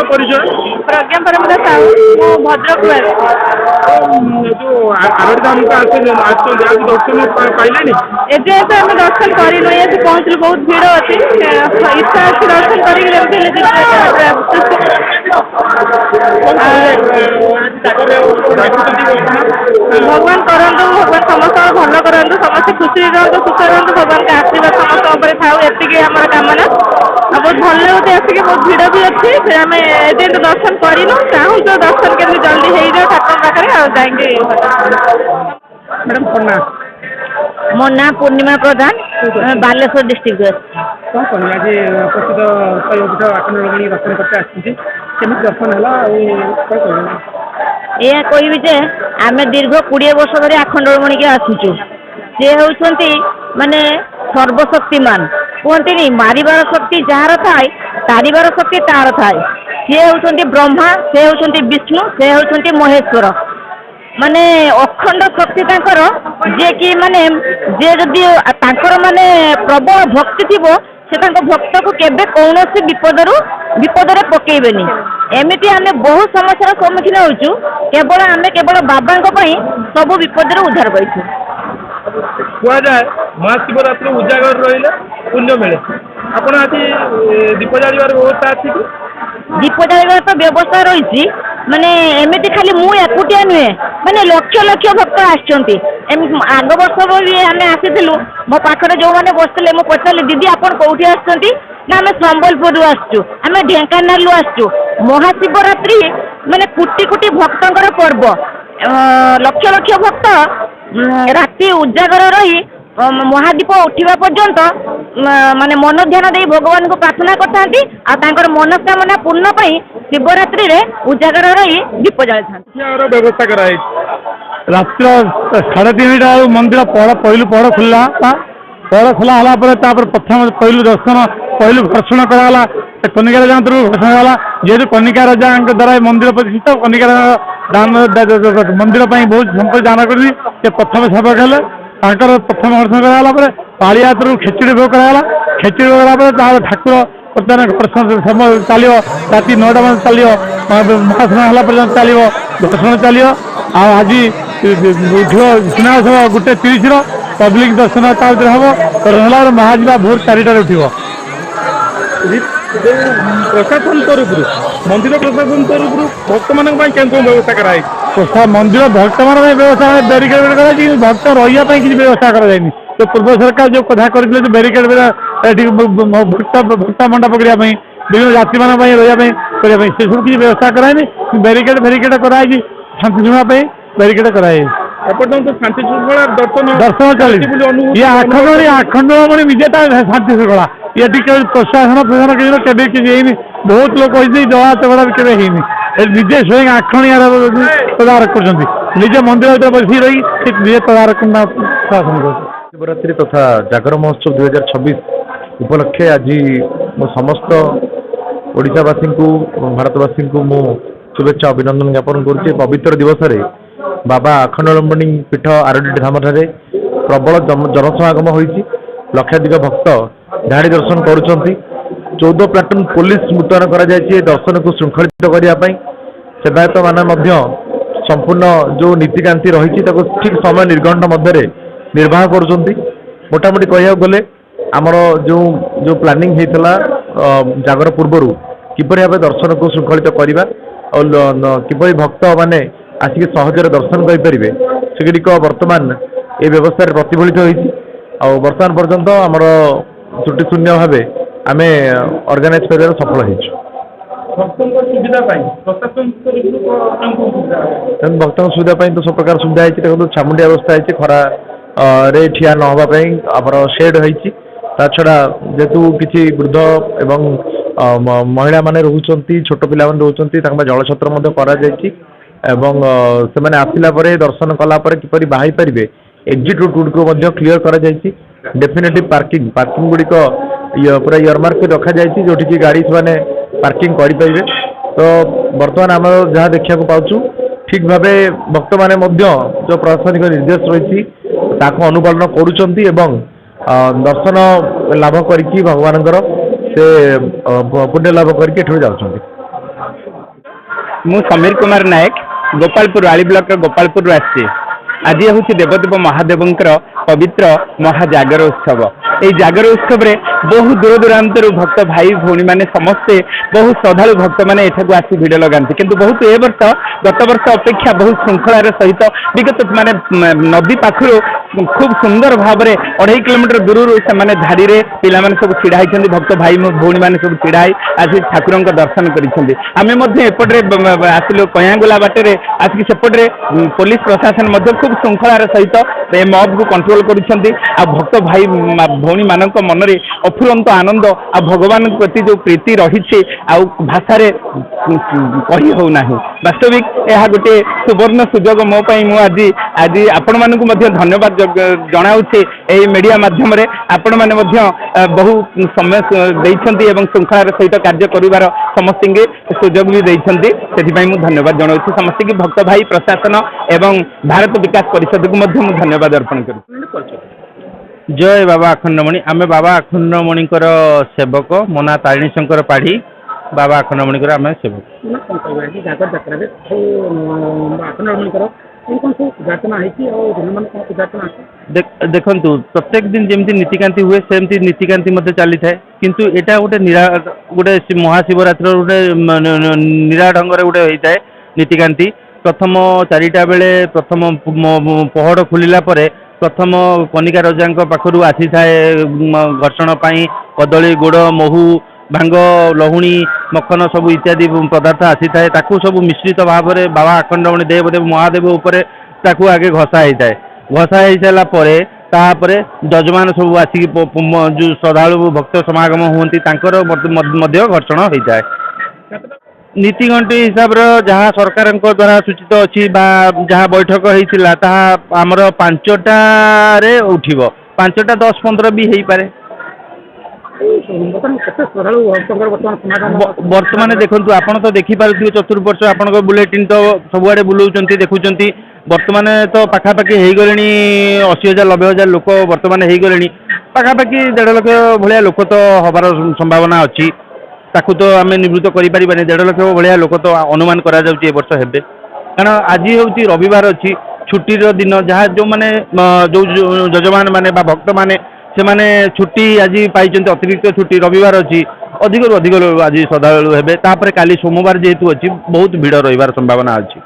परिचय प्रज्ञा परमदा साहू मो भद्रक जो आरोग्य दर्शन पाइले एजे आम दर्शन करनु ये पहुँचलु बहुत भीड़ अच्छी इच्छा अच्छी दर्शन भगवान करंतु भगवान समस्त भल करंतु समस्त खुशी रहतु सुख रहतु भगवान का आशीर्वाद समस्त थाऊ एति आम कामना बहुत भल लगे आसिक बहुत भीड़ भी अच्छी आम एजेंट दर्शन करनु चाहूँ तो दर्शन केमती जल्दी हो जाए ठाकुर पाखे जाएंगे। मैडम कौन ना मो ना पूर्णिमा प्रधान बालेश्वर डिस्ट्रिक्ट कौन कहना आज प्रसिद्ध शैवपीठ आखंडलमणि दर्शन करते आसमी दर्शन है कौन कहना यह कहबी जे आम दीर्घ 20 वर्ष धरी आखंडलमणि के आसुचु सी होती माने सर्वशक्तिमान कहते मारिबार शक्ति जार थाए तारिबार शक्ति तार थाए सी होती ब्रह्मा से होती विष्णु से होती महेश्वर माने अखंड शक्ति तांकर जे कि माने जे जदि तांकर माने प्रबल भक्ति थिबो से तांको भक्त को केबे कौनसी विपदरे पकेइबेनी एमिति आमे बहुत समस्या सम्मुखीन होचु केवल बाबा सब विपदरे उद्धार करिछु कुआ जाए महाशिवरात्रि उजागर रहिले पुण्य मिले आपण आज दीप जालिबार व्यवस्था अछि कि दीप जालिबार तो व्यवस्था रही माने एमिति खाली मु एकुटिया नुहे माने लक्ष लक्ष भक्त आछंती आग वर्ष भी आम आसीलु मो पाखरे जो मैंने बसते मुझे पचारि दीदी आप कौटी आसुँच ना आम संबलपुर आसचु आम ढेंकानालू आसचु महाशिवरात्रि माने कोटी कोटी भक्तर पर्व लक्ष लक्ष भक्त राति उजागर रही महादीप उठा पर्यंत माने मन ध्यान दे भगवान को प्रार्थना करता मनोकामना पूर्ण शिवरात्रि रे उजागर रही दीप जाता व्यवस्था कराई रात्र 3:30 मंदिर पहलू पहड़ खुलला पहड़ खोला प्रथम पहलू दर्शन पहलू घर्षण कराला कनिका राजा घर्षण कराला जेहेतु कनिका राजा द्वारा मंदिर प्रतिष्ठित कनिका मंदिर बहुत संपत्ति दान कर प्रथम सेवक हेले प्रथम घर्षण कराला पालिया खेचुड़ी भोग कराला खेचुड़ी भोग कराला ठाकुर बर्तमान घर्षण चलो राति 9टा बजे चलो महास्नान पर्यटन चलो घर्षण चलो आज सुनास गोटे 30 पब्लिक दर्शन हम रहा महाजीवा भोर 4टार उठ प्रशासन तरफ मंदिर प्रशासन तरफ भक्त मान व्यवस्था कराई मंदिर भक्त मान व्यवस्था बैरिकेड कराई भक्त रही किसी व्यवस्था कराई तो पूर्व सरकार जो कथा करते जो बैरिकेड भक्ता मंडप करने विभिन्न जाति मान रही से सब किसी व्यवस्था कराई बैरिकेड फेरिकेड कराई शांति शुणा बैरिकेड कराई एपर्यंत शांति श्रृंखला दर्शन चली आखंडलमणि विजेता शांति श्रृंखला ये प्रशासन प्रशासन के बहुत लोग जवा चगड़ा भी निजे स्वयं आखणिया तदारक कर मंदिर बसी रही निजे तदारक शासन कर शिवरात्रि तथा जागर महोत्सव 2026 उपलक्षे आज मो समस्त ओडिशावासी को भारतवासी को मु शुभेच्छा अभिनंदन ज्ञापन करुचे पवित्र दिवस रे बाबा आखंडलमणि पीठ आरोडी धाम ठारे प्रबल जनसमागम होइछि लक्षाधिक भक्त धाड़ी दर्शन करुछंती 14 प्लाटून पुलिस मुतयन करा जायछि दर्शन को श्रृंखलित करने सेवायत माने संपूर्ण जो नीतिकांति रही ठीक समय निर्घंट मध्य निर्वाह करुछंती मोटामोटी कह गले आमर जो जो प्लानिंग होता जागर पूर्वर किपरि भाव दर्शन को श्रृंखलित करवा और किपरि भक्त माने आसिक सहजरे दर्शन करेंगे सेगुड़िक बर्तमान ये व्यवस्था प्रतिफलित होती वर्तमान पर्यंत आमर त्रुटि शून्य भाव आम ऑर्गेनाइज कर सफल भक्तों सुविधा भक्तों सुविधा तो सब प्रकार सुविधा है देखो छामुंडिया व्यवस्था है खरा रे ठिया नहवाई आमर शेड होती छड़ा जेहेतु किसी वृद्ध एवं महिला माने रोचंती छोट पिला माने रोचंती जलछत्र एवं से मैंने आसला दर्शन कलापर किपरि बाहरी पारे एक्जिट रूट को क्लीयर करा डेफिनेटली पार्किंग गुड़िक पूरा इयरमार्क रखा जाए जो कि गाड़ी से पार्किंग करें तो बर्तमान आम जहाँ देखा पाचु ଠିକ୍ ଭାବେ ଭକ୍ତମାନେ ମଧ୍ୟ ଯେଉଁ ପ୍ରଶାସନିକ ନିର୍ଦ୍ଦେଶ ରହିଛି ତାକୁ ଅନୁପାଳନ କରୁଛନ୍ତି ଏବଂ ଦର୍ଶନ ଲାଭ କରିକି ଭଗବାନଙ୍କର ସେ ପୁଣ୍ୟ ଲାଭ କରିକି ଏଠାରୁ ଯାଉଛନ୍ତି। ମୁଁ ସମୀର କୁମାର ନାୟକ ଗୋପାଳପୁର ଆଳି ବ୍ଲକର ଗୋପାଳପୁରରୁ ଆସିଛି। ଆଜି ହେଉଛି ଦେବଦେବ ମହାଦେବଙ୍କର ପବିତ୍ର ମହାଜାଗର ଉତ୍ସବ। এই ଜାଗର ଉତ୍ସବରେ ବହୁ ଦୂର ଦୂରାନ୍ତରୁ ଭକ୍ତ ଭାଇ ଭଉଣୀମାନେ ସମସ୍ତେ ବହୁ ଶ୍ରଦ୍ଧାଳୁ ଭକ୍ତମାନେ ଏଠାକୁ ଆସି ଭିଡ଼ ଲଗାନ୍ତି। କିନ୍ତୁ ବହୁତ ଏ ବର୍ଷ ଗତ ବର୍ଷ ଅପେକ୍ଷା ବହୁ ଶୃଙ୍ଖଳାର ସହିତ ବିଗତ ମାନେ ନଦୀ ପାଖରୁ ଖୁବ୍ ସୁନ୍ଦର ଭାବରେ 2.5 କିଲୋମିଟର ଦୂରରୁ ସେମାନେ ଧାଡ଼ିରେ ପିଲାମାନେ ସବୁ ଛିଡ଼ା ହେଇଛନ୍ତି। ଭକ୍ତ ଭାଇ ଭଉଣୀମାନେ ସବୁ ଛିଡ଼ା ହେଇ ଆସି ଠାକୁରଙ୍କ ଦର୍ଶନ କରିଛନ୍ତି। ଆମେ ମଧ୍ୟ ଏପଟରେ ଆସିଲୁ କୟାଁଗୁଲା ବାଟରେ ଆସିକି ସେପଟରେ ପୋଲିସ ପ୍ରଶାସନ ମଧ୍ୟ ଖୁବ୍ ଶୃଙ୍ଖଳାର ସହିତ ଏ ମବ୍କୁ କଣ୍ଟ୍ରୋଲ କରୁଛନ୍ତି। ଆଉ ଭକ୍ତ ଭାଇ ଭଉଣୀମାନଙ୍କ ମନରେ ଅଫୁରନ୍ତ ଆନନ୍ଦ ଆଉ ଭଗବାନଙ୍କ ପ୍ରତି ଯେଉଁ ପ୍ରୀତି ରହିଛି ଆଉ ଭାଷାରେ କହି ହେଉନାହିଁ। ବାସ୍ତବିକ ଏହା ଗୋଟିଏ ସୁବର୍ଣ୍ଣ ସୁଯୋଗ ମୋ ପାଇଁ। ମୁଁ ଆଜି ଆପଣମାନଙ୍କୁ ମଧ୍ୟ ଧନ୍ୟବାଦ ଜଣାଉଛି। ଏହି ମିଡ଼ିଆ ମାଧ୍ୟମରେ ଆପଣମାନେ ମଧ୍ୟ ବହୁ ସମୟ ଦେଇଛନ୍ତି ଏବଂ ଶୃଙ୍ଖଳାର ସହିତ କାର୍ଯ୍ୟ କରିବାର ସମସ୍ତଙ୍କୁ ସୁଯୋଗ ବି ଦେଇଛନ୍ତି। ସେଥିପାଇଁ ମୁଁ ଧନ୍ୟବାଦ ଜଣାଉଛି ସମସ୍ତଙ୍କୁ, ଭକ୍ତ ଭାଇ ପ୍ରଶାସନ ଏବଂ ଭାରତ ବିକାଶ ପରିଷଦକୁ ମଧ୍ୟ ମୁଁ ଧନ୍ୟବାଦ ଅର୍ପଣ କରୁଛି। ଜୟ ବାବା ଆଖଣ୍ଡମଣି। ଆମେ ବାବା ଆଖଣ୍ଡମଣିଙ୍କର ସେବକ। ମୋ ନାଁ ତାରିଣୀ ଶଙ୍କର ପାଢ଼ୀ। ବାବା ଆଖଣ୍ଡମଣିଙ୍କର ଆମେ ସେବକ। ଦେଖନ୍ତୁ ପ୍ରତ୍ୟେକ ଦିନ ଯେମିତି ନୀତିକାନ୍ତି ହୁଏ ସେମିତି ନୀତିକାନ୍ତି ମଧ୍ୟ ଚାଲିଥାଏ। କିନ୍ତୁ ଏଇଟା ଗୋଟେ ଗୋଟେ ମହାଶିବରାତ୍ରିର ଗୋଟେ ନିରା ଢଙ୍ଗରେ ଗୋଟେ ହେଇଥାଏ ନୀତିକାନ୍ତି। ପ୍ରଥମ 4ଟା ବେଳେ ପ୍ରଥମ ପହଡ଼ ଖୋଲିଲା ପରେ ପ୍ରଥମ କନିକା ରଜାଙ୍କ ପାଖରୁ ଆସିଥାଏ ଘର୍ଷଣ ପାଇଁ କଦଳୀ, ଗୋଡ଼, ମହୁ, ଭାଙ୍ଗ, ଲହୁଣୀ, ମଖନ ସବୁ ଇତ୍ୟାଦି ପଦାର୍ଥ ଆସିଥାଏ। ତାକୁ ସବୁ ମିଶ୍ରିତ ଭାବରେ ବାବା ଆଖଣ୍ଡମଣି ଦେବଦେବ ମହାଦେବ ଉପରେ ତାକୁ ଆଗେ ଘଷା ହେଇଥାଏ। ଘଷା ହେଇସାରିଲା ପରେ ତାପରେ ଯଜମାନ ସବୁ ଆସିକି ଯେଉଁ ଶ୍ରଦ୍ଧାଳୁ ଭକ୍ତ ସମାଗମ ହୁଅନ୍ତି ତାଙ୍କର ମଧ୍ୟ ଘର୍ଷଣ ହୋଇଥାଏ। ନୀତିଗଣ୍ଠି ହିସାବର ଯାହା ସରକାରଙ୍କ ଦ୍ୱାରା ସୂଚିତ ଅଛି ବା ଯାହା ବୈଠକ ହେଇଥିଲା ତାହା ଆମର 5ଟାରେ ଉଠିବ। 5ଟା 10-15 ବି ହେଇପାରେ। ବର୍ତ୍ତମାନ ଦେଖନ୍ତୁ ଆପଣ ତ ଦେଖିପାରୁଥିବେ ଚତୁର୍ପାର୍ଶ୍ୱ ଆପଣଙ୍କ ବୁଲେଟିନ୍ ତ ସବୁଆଡ଼େ ବୁଲାଉଛନ୍ତି ଦେଖୁଛନ୍ତି। ବର୍ତ୍ତମାନ ତ ପାଖାପାଖି ହେଇଗଲେଣି 80,000 90,000 ଲୋକ ବର୍ତ୍ତମାନ ହେଇଗଲେଣି। ପାଖାପାଖି 1.5 ଲକ୍ଷ ଭଳିଆ ଲୋକ ତ ହେବାର ସମ୍ଭାବନା ଅଛି। ତାକୁ ତ ଆମେ ନିବୃତ୍ତ କରିପାରିବାନି। 1.5 ଲକ୍ଷ ଭଳିଆ ଲୋକ ତ ଅନୁମାନ କରାଯାଉଛି ଏ ବର୍ଷ ହେବେ। କାରଣ ଆଜି ହେଉଛି ରବିବାର ଅଛି, ଛୁଟିର ଦିନ। ଯାହା ଯେଉଁମାନେ ଯେଉଁ ଯଜମାନ ମାନେ ବା ଭକ୍ତମାନେ ସେମାନେ ଛୁଟି ଆଜି ପାଇଛନ୍ତି, ଅତିରିକ୍ତ ଛୁଟି ରବିବାର ଅଛି, ଅଧିକରୁ ଅଧିକ ଆଜି ଶ୍ରଦ୍ଧାଳୁ ହେବେ। ତାପରେ କାଲି ସୋମବାର ଯେହେତୁ ଅଛି ବହୁତ ଭିଡ଼ ରହିବାର ସମ୍ଭାବନା ଅଛି।